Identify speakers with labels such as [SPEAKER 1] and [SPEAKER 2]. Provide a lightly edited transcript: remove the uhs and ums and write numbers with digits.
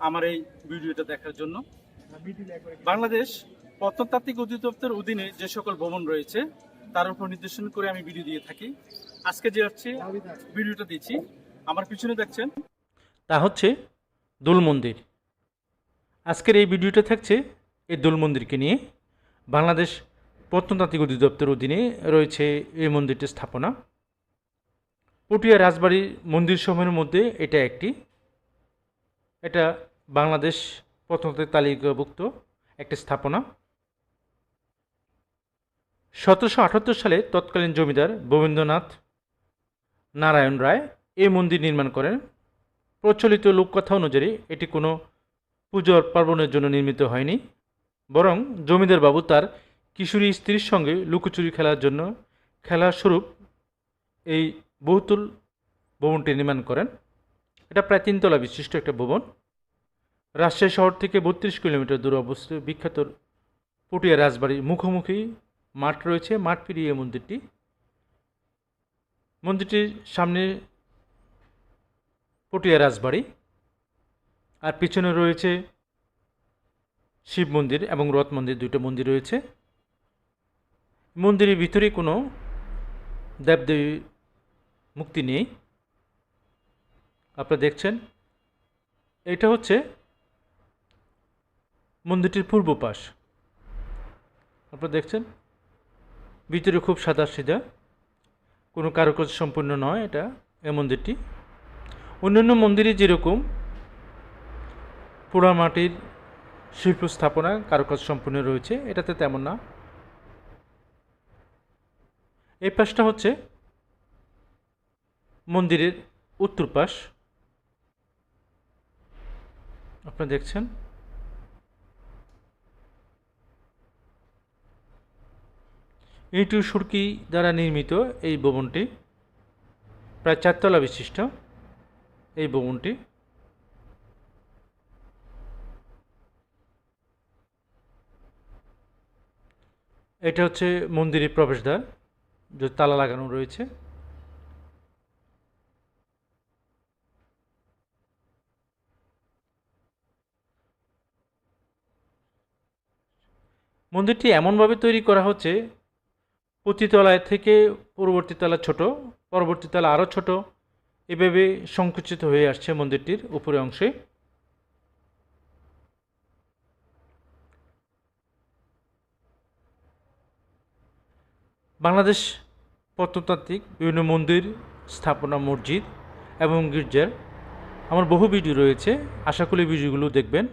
[SPEAKER 1] আমার এই ভিডিওটা দেখার জন্য। বাংলাদেশ প্রত্নতাত্ত্বিক অধিদপ্তর অধীনে যে সকল ভবন রয়েছে তার উপর নির্দেশন করে আমি ভিডিও দিয়ে থাকি। আজকে যে হচ্ছে ভিডিওটা দিচ্ছি, আমার পিছনে দেখছেন
[SPEAKER 2] তা হচ্ছে দোল মন্দির। আজকের এই ভিডিওটা থাকছে এই দোল মন্দিরকে নিয়ে। বাংলাদেশ প্রত্নতাত্ত্বিক অধিদপ্তর অধীনে রয়েছে এই মন্দিরটির স্থাপনা। পটিয়া রাজবাড়ির মন্দির সমূহের মধ্যে এটা একটি। এটা বাংলাদেশ প্রত্নতাত্ত্বিক তালিকাভুক্ত একটি স্থাপনা। 1778 সালে তৎকালীন জমিদার গোবিন্দনাথ নারায়ণ রায় এই মন্দির নির্মাণ করেন। প্রচলিত লোককথা অনুযায়ী এটি কোনো পুজোর পার্বণের জন্য নির্মিত হয়নি, বরং জমিদার বাবু তার কিশোরী স্ত্রীর সঙ্গে লুকোচুরি খেলার জন্য খেলার স্বরূপ এই বহুতল ভবনটি নির্মাণ করেন। এটা প্রায় 3 তলা বিশিষ্ট একটা ভবন। রাজশাহী শহর থেকে 32 কিলোমিটার দূরে অবস্থিত বিখ্যাত পটিয়া রাজবাড়ির মুখোমুখি মাঠ রয়েছে। মাঠ পেরিয়ে মন্দিরটি। মন্দিরটির সামনে পটিয়া রাজবাড়ি, আর পিছনে রয়েছে শিব মন্দির এবং রথ মন্দির, দুটো মন্দির রয়েছে। মন্দিরের ভিতরে কোনো দেবদেবীর মূর্তি নেই। আপনারা দেখছেন এটা হচ্ছে মন্দিরটির পূর্ব পাশ। আপনারা দেখছেন ভিতরে খুব সাদা সিধা, কোনো কারুকাজ সম্পূর্ণ নয় এটা এই মন্দিরটি। অন্যান্য মন্দিরে যেরকম পোড়ামাটির শিল্প স্থাপনা কারুকাজ সম্পূর্ণ রয়েছে, এটাতে তেমন না। এই পাশটা হচ্ছে মন্দিরের উত্তর পাশ। আপনারা দেখছেন ইট ও সুরকি দ্বারা নির্মিত এই ভবনটি, প্রায় 4 তলা বিশিষ্ট এই ভবনটি। এটা হচ্ছে মন্দিরের প্রবেশদ্বার, যে তালা লাগানো রয়েছে। মন্দিরটি এমনভাবে তৈরি করা হচ্ছে, প্রতি তলায় থেকে পরবর্তী তলা ছোট, পরবর্তী তলা আরও ছোট, এভাবে সংকুচিত হয়ে আসছে মন্দিরটির উপরে অংশে। বাংলাদেশ প্রত্নতাত্ত্বিক বিভিন্ন মন্দির স্থাপনা, মসজিদ এবং গির্জার আমার বহু ভিডিও রয়েছে। আশা করি ভিডিওগুলো দেখবেন।